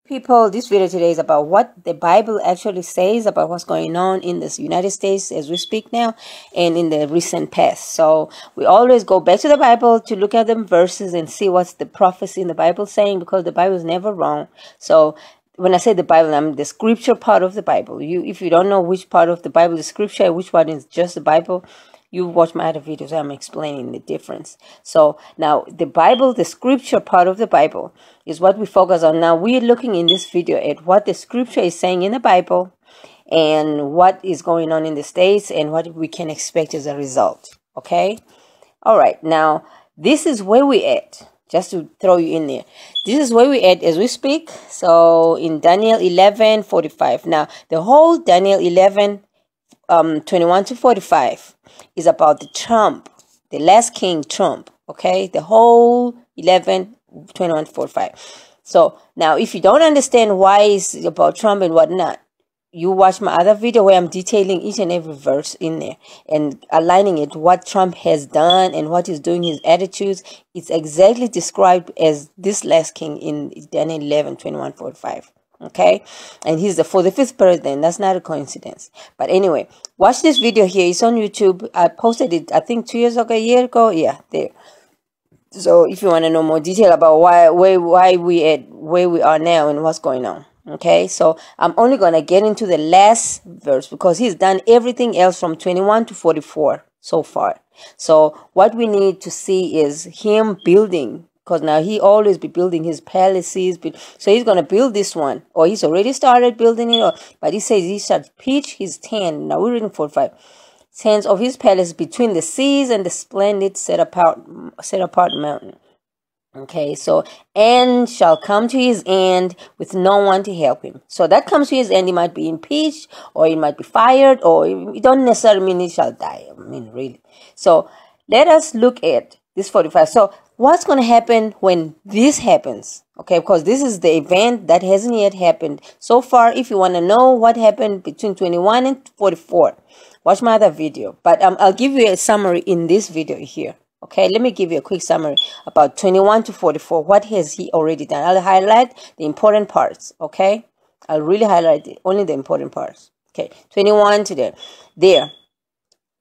People, this video today is about what the Bible actually says about what's going on in the United States as we speak now and in the recent past. So we always go back to the Bible to look at them verses and see what's the prophecy in the Bible saying, because the Bible is never wrong. So when I say the Bible, I'm the scripture part of the Bible. If you don't know which part of the Bible is scripture, which one is just the Bible, you watch my other videos. I'm explaining the difference. So now the Bible, the scripture part of the Bible is what we focus on. Now we're looking in this video at what the scripture is saying in the Bible and what is going on in the States and what we can expect as a result. Okay? All right. Now this is where we're at. Just to throw you in there. This is where we're at as we speak. So in Daniel 11:45. Now the whole Daniel 11 21 to 45 is about the Trump, the last king Trump. Okay, the whole 11:21 to 45. So now if you don't understand why it's about Trump and whatnot, you watch my other video where I'm detailing each and every verse in there and aligning it what Trump has done and what he's doing, his attitudes. It's exactly described as this last king in Daniel 11:21 to 45. Okay, and he's the 45th president. That's not a coincidence. But anyway, watch this video here. It's on YouTube. I posted it, I think, 2 years ago, a year ago. Yeah, there. So if you want to know more detail about why we at where we are now and what's going on. Okay, so I'm only gonna get into the last verse because he's done everything else from 21 to 44 so far. So what we need to see is him building. Because now he always be building his palaces. So he's going to build this one. Or he's already started building it. But he says he shall pitch his tent. Now we're reading 45. Tents of his palace between the seas and the splendid set apart mountain. Okay, so and shall come to his end with no one to help him. So that comes to his end. He might be impeached or he might be fired, or it don't necessarily mean he shall die. I mean, really. So let us look at this 45. So what's going to happen when this happens? Okay, because this is the event that hasn't yet happened so far. If you want to know what happened between 21 and 44, watch my other video. But I'll give you a summary in this video here. Okay, let me give you a quick summary about 21 to 44. What has he already done? I'll highlight the important parts. Okay, I'll really highlight only the important parts. Okay, 21 to there.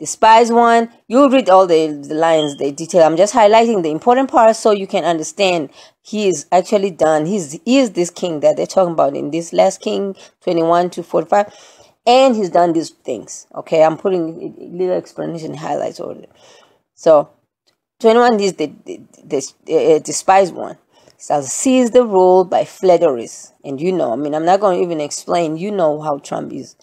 Despise one, you'll read all the lines, the detail. I'm just highlighting the important parts so you can understand he is actually done. He is this king that they're talking about in this last king, 21 to 45. And he's done these things. Okay, I'm putting a little explanation highlights over there. So, 21 is the despised one. Shall seize the rule by flatteries. And you know, I mean, I'm not going to even explain. You know how Trump is.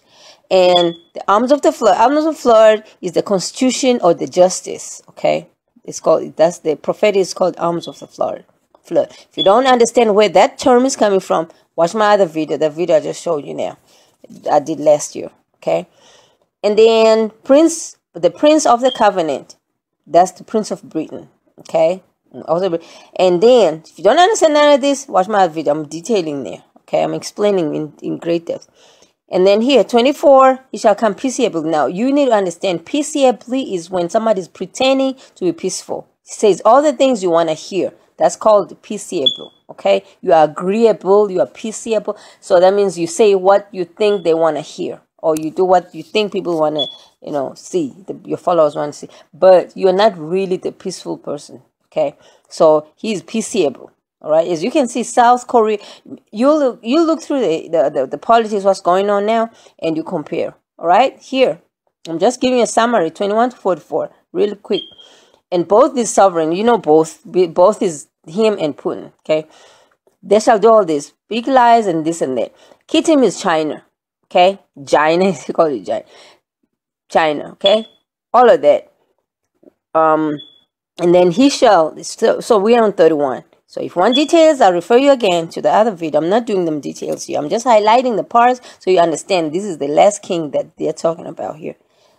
And the arms of the flood is the constitution or the justice. Okay, it's called, that's the prophetic is called arms of the flood. If you don't understand where that term is coming from, watch my other video. The video I just showed you now, I did last year. Okay, and then the prince of the covenant, that's the Prince of Britain. Okay, and then if you don't understand none of this, watch my other video. I'm detailing there. Okay, I'm explaining in great depth. And then here, 24, he shall come peaceably. Now, you need to understand, peaceably is when somebody is pretending to be peaceful. He says all the things you want to hear. That's called peaceable, okay? You are agreeable, you are peaceable. So that means you say what you think they want to hear. Or you do what you think people want to, see, your followers want to see. But you're not really the peaceful person, okay? So he's peaceable. All right, as you can see, South Korea, you look through the politics, what's going on now, and you compare. All right, here, I'm just giving you a summary, 21 to 44, really quick. And both these sovereign, both is him and Putin, okay? They shall do all this, big lies and this and that. Kittim is China, okay? China, he called it China, okay? All of that. And then he shall, so we are on 31. So if you want details, I'll refer you again to the other video. I'm not doing them details here. I'm just highlighting the parts so you understand this is the last king that they're talking about here.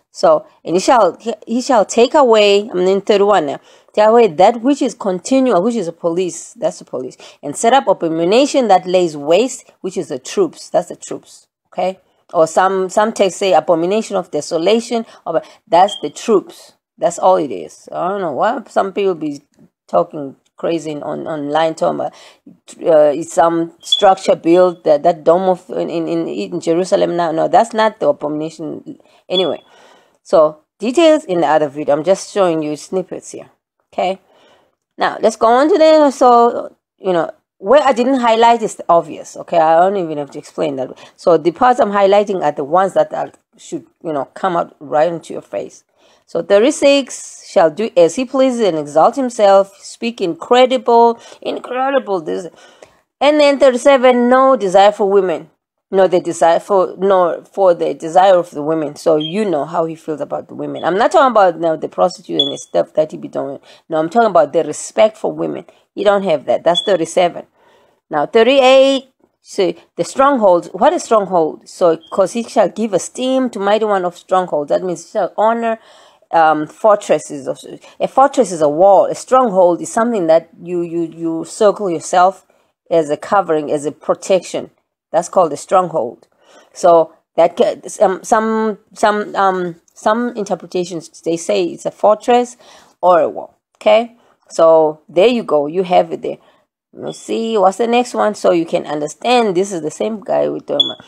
So, and he shall take away, I'm in 31 now, take away that which is continual, which is a police, that's the police, and set up abomination that lays waste, which is the troops, that's the troops, okay? Or some texts say abomination of desolation, that's the troops. That's all it is. I don't know why some people be talking crazy online talking about it's some structure built, that dome of in Jerusalem now. No, that's not the abomination. Anyway, so details in the other video. I'm just showing you snippets here. Okay. Now let's go on to the, so where I didn't highlight is obvious. Okay, I don't even have to explain that. So the parts I'm highlighting are the ones that should come out right into your face. So 36 shall do as he pleases and exalt himself, speak incredible this. And then 37, no desire for women, no the desire for the desire of the women. So you know how he feels about the women. I'm not talking about now the prostitute and the stuff that he be doing. No, I'm talking about the respect for women. You don't have that. That's 37. Now 38. So the strongholds. What is stronghold? So because he shall give esteem to mighty one of strongholds. That means he shall honor fortresses. A fortress is a wall. A stronghold is something that you circle yourself as a covering, as a protection. That's called a stronghold. So that some interpretations, they say it's a fortress or a wall. Okay, so there you go. You have it there. Let's see what's the next one, so you can understand this is the same guy we're talking about.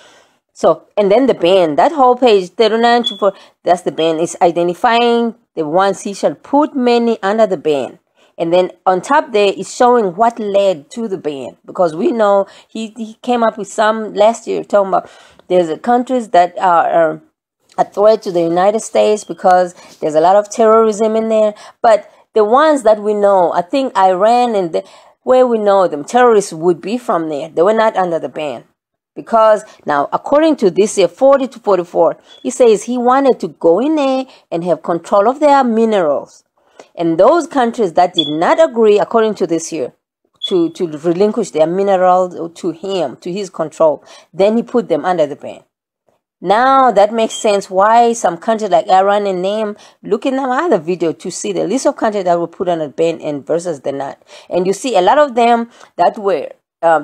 So, and then the band, that whole page 39 to 4, that's the band. It's identifying the ones he shall put many under the band. And then on top there is showing what led to the ban, because we know he came up with some last year talking about there's countries that are a threat to the United States because there's a lot of terrorism in there. But the ones that we know, I think Iran and where we know them, terrorists would be from there. They were not under the ban. Because now, according to this here, 40 to 44, he says he wanted to go in there and have control of their minerals. And those countries that did not agree, according to this here, to relinquish their minerals to him, to his control, then he put them under the ban. Now that makes sense why some countries like Iran and them, look in my other video to see the list of countries that were put under the ban and versus the not. And you see a lot of them that were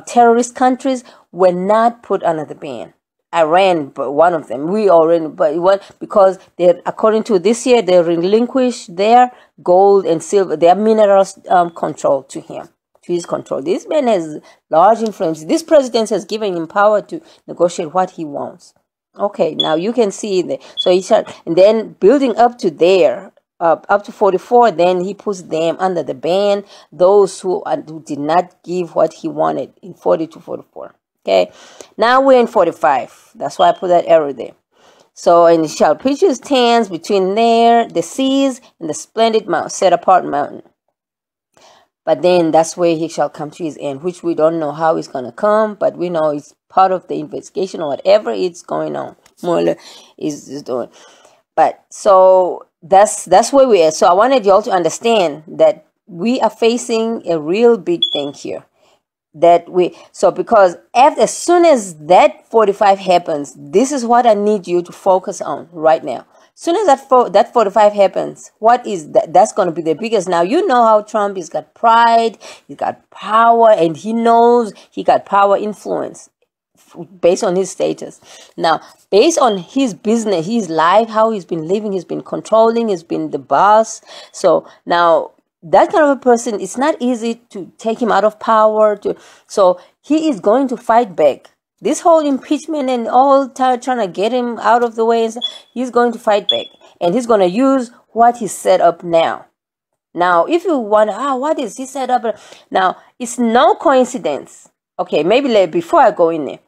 terrorist countries were not put under the ban. Iran, but one of them, we already, but what, because they, according to this year, they relinquished their gold and silver, their minerals control to him, to his control. This man has large influence. This president has given him power to negotiate what he wants. Okay, now you can see that. So he shall, and then building up to there, up to 44, then he puts them under the ban, those who did not give what he wanted in 40 to 44. Okay, now we're in 45. That's why I put that arrow there. So, and he shall pitch his tents between there, the seas, and the splendid mount, set apart mountain. But then that's where he shall come to his end, which we don't know how he's going to come, but we know it's part of the investigation or whatever it's going on. More or less is doing. But so that's where we are. So I wanted you all to understand that we are facing a real big thing here. Because as soon as that 45 happens, this is what I need you to focus on right now. As soon as that 45 happens, what is that? That's going to be the biggest. Now, you know how Trump, he's got pride, he's got power, and he knows he got power influence based on his status. Now, based on his business, his life, how he's been living, he's been controlling, he's been the boss. So now, that kind of a person, it's not easy to take him out of power. So he is going to fight back. This whole impeachment and all trying to get him out of the way, he's going to fight back. And he's going to use what he set up now. Now, if you wonder, what is he set up? Now, it's no coincidence. Okay, maybe before I go in there.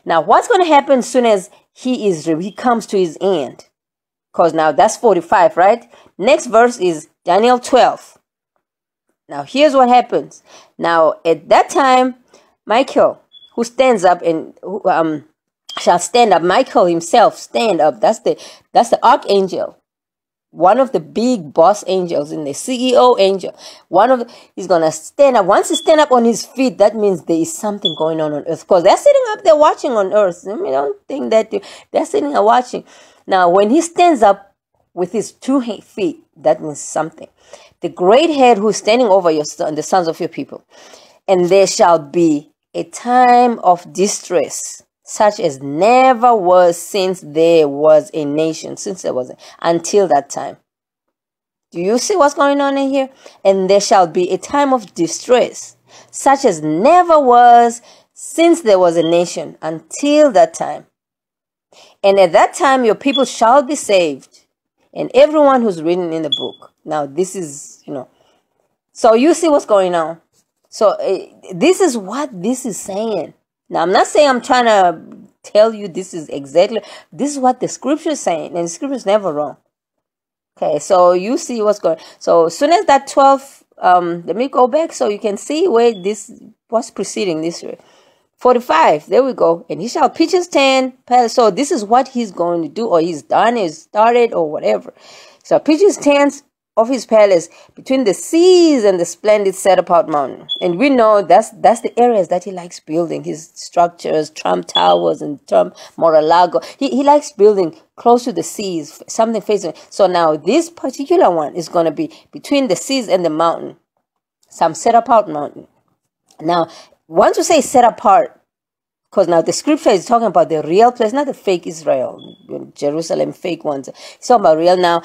Now, what's going to happen as soon as he comes to his end? Because now that's 45, right? Next verse is Daniel 12. Now, here's what happens. Now, at that time, Michael, who stands up and shall stand up, Michael himself stand up. That's the archangel, one of the big boss angels in the CEO angel. He's gonna stand up. Once he stand up on his feet, that means there is something going on earth. Because they're sitting up there watching on earth. I mean, don't think that they're sitting and watching. Now, when he stands up with his 2 feet, that means something. The great head who is standing over the sons of your people. And there shall be a time of distress, such as never was since there was a nation, until that time. Do you see what's going on in here? And there shall be a time of distress, such as never was since there was a nation until that time. And at that time your people shall be saved, and everyone who's written in the book. Now this is, so you see what's going on. So this is what this is saying. Now I'm not saying I'm trying to tell you this is exactly, this is what the scripture is saying, and the scripture is never wrong. Okay, so you see what's going on. So as soon as that 12, let me go back so you can see where this was preceding this. 45, there we go. And he shall pitch his tent. So this is what he's going to do, or he's done, he's started, or whatever. So pitch his tents of his palace between the seas and the splendid set apart mountain. And we know that's the areas that he likes building, his structures, Trump Towers and Trump Mar-a-Lago. He likes building close to the seas, something facing. So now this particular one is going to be between the seas and the mountain, some set apart mountain. Now, once you say set apart, because now the scripture is talking about the real place, not the fake Israel, Jerusalem, fake ones. It's talking about real now.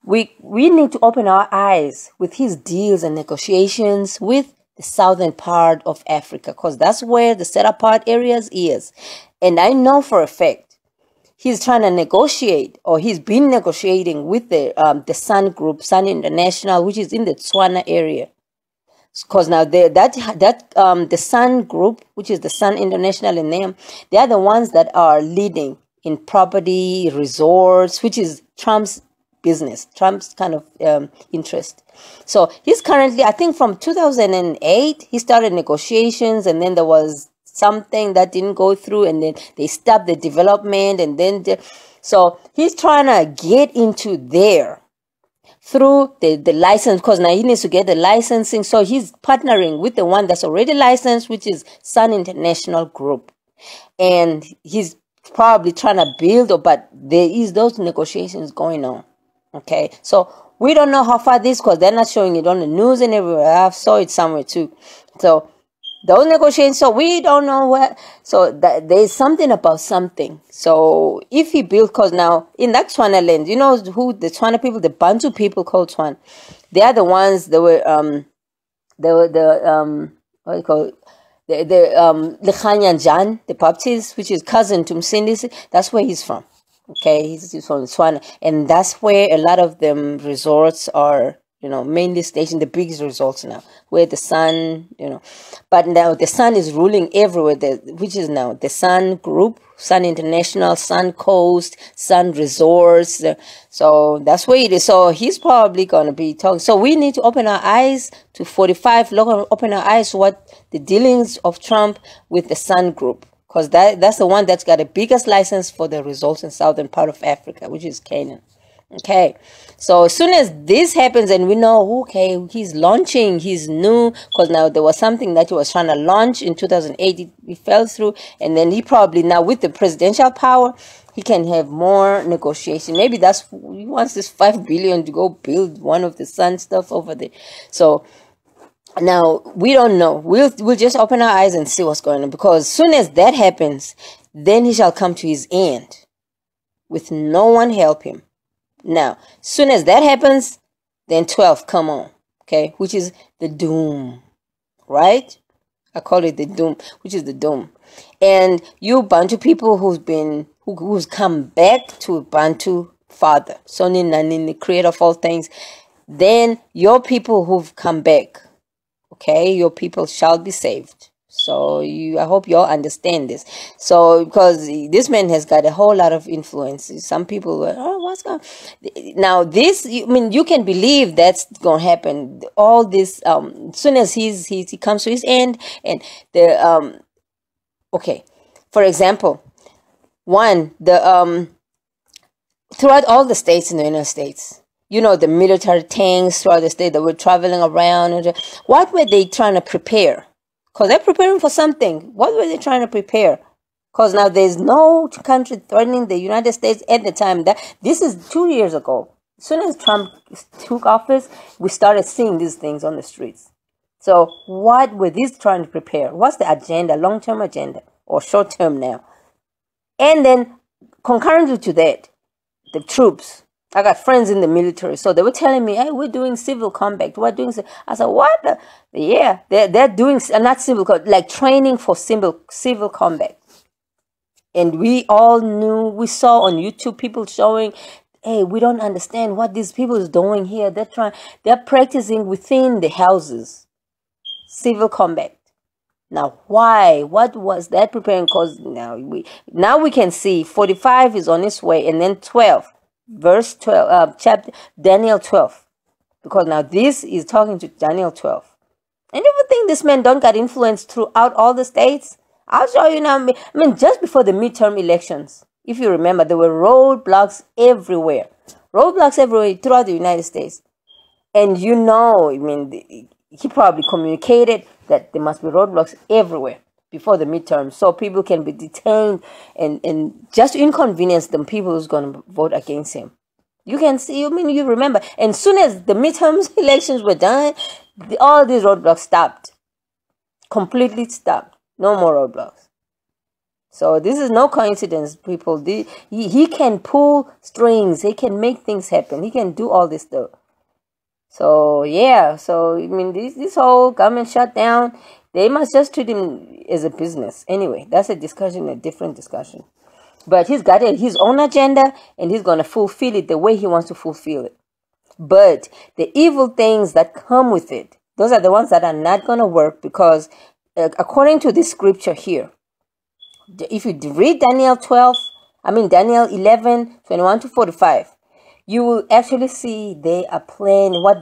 We need to open our eyes with his deals and negotiations with the southern part of Africa, because that's where the set apart areas is. And I know for a fact he's trying to negotiate, or he's been negotiating with the Sun Group, Sun International, which is in the Tswana area. Because now the Sun Group, which is the Sun International in them, they are the ones that are leading in property, resorts, which is Trump's business, Trump's kind of interest. So he's currently, I think from 2008, he started negotiations, and then there was something that didn't go through, and then they stopped the development, and then so he's trying to get into there through the license, because now he needs to get the licensing. So he's partnering with the one that's already licensed, which is Sun International Group, and he's probably trying to build, but there is those negotiations going on. Okay, so we don't know how far this, because they're not showing it on the news and everywhere. I saw it somewhere too. So those negotiations, so we don't know what. So there's something about something. So if he built, because now in that Tswana land, you know who the Tswana people, the Bantu people called Tswana, they are the ones that were what do you call it? The Lekhanyan Jan, the Baptist, which is cousin to Msindisi, that's where he's from. Okay, he's from Tswana, and that's where a lot of them resorts are, mainly stationed, the biggest resorts now, where the sun, but now the sun is ruling everywhere, which is now the Sun Group, Sun International, Sun Coast, Sun Resorts. So that's where it is. So he's probably going to be talking. So we need to open our eyes to 45, open our eyes to what the dealings of Trump with the Sun Group. Because that's the one that's got the biggest license for the resorts in southern part of Africa, which is Canaan. Okay, so as soon as this happens, and we know, okay, he's launching his new, because now there was something that he was trying to launch in 2008, it fell through, and then he probably now with the presidential power, he can have more negotiation. Maybe that's, he wants this $5 billion to go build one of the sun stuff over there. So now, we don't know. We'll just open our eyes and see what's going on. Because as soon as that happens, then he shall come to his end with no one help him. Now, as soon as that happens, then 12 come on. Okay, which is the doom. Right? I call it the doom, which is the doom. And you Bantu people who's come back to Bantu Father, Soni Nanin, the creator of all things, then your people who've come back, okay, your people shall be saved. So I hope you all understand this. So because this man has got a whole lot of influence. Some people were, what's going on? Now this, you can believe that's going to happen. All this, as soon as he comes to his end, and okay, for example, throughout all the states in the United States, the military tanks throughout the state that were traveling around. What were they trying to prepare? Because they're preparing for something. What were they trying to prepare? Because now there's no country threatening the United States at the time. This is 2 years ago. As soon as Trump took office, we started seeing these things on the streets. So what were these trying to prepare? What's the agenda, long-term agenda, or short-term now? And then concurrently to that, the troops. I got friends in the military, so they were telling me, "Hey, we're doing civil combat. We're doing." I said, "What?" Yeah, they're doing not civil, like training for civil combat. And we all knew, we saw on YouTube people showing, "Hey, we don't understand what these people is doing here. They're practicing within the houses, civil combat." Now, why? What was that preparing? Because now we can see 45 is on its way, and then 12, verse 12, chapter Daniel 12, because now this is talking to Daniel 12. And if you think this man don't got influence throughout all the states, I'll show you now. I mean, just before the midterm elections, if you remember, there were roadblocks everywhere throughout the United States. And I mean, he probably communicated that there must be roadblocks everywhere before the midterm, so people can be detained and just inconvenience them people who's going to vote against him. You can see, I mean, you remember, and soon as the midterms elections were done, all these roadblocks stopped. Completely stopped. No more roadblocks. So this is no coincidence, people. He can pull strings. He can make things happen. He can do all this stuff. So yeah, so I mean, this whole government shutdown, they must just treat him as a business. Anyway, that's a different discussion. But he's got his own agenda, and he's gonna fulfill it the way he wants to fulfill it. But the evil things that come with it, those are the ones that are not gonna work, because according to this scripture here, if you read Daniel 11, 21 to 45. You will actually see what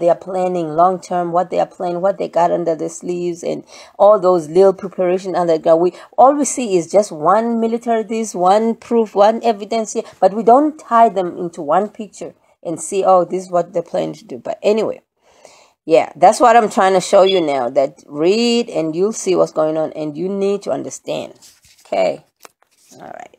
they are planning long term, what they are planning, what they got under their sleeves, and all those little preparation underground. All we see is just one military this, one proof, one evidence here, but we don't tie them into one picture and see, oh, this is what they're planning to do. But anyway, yeah, that's what I'm trying to show you now. That read and you'll see what's going on, and you need to understand. Okay, all right.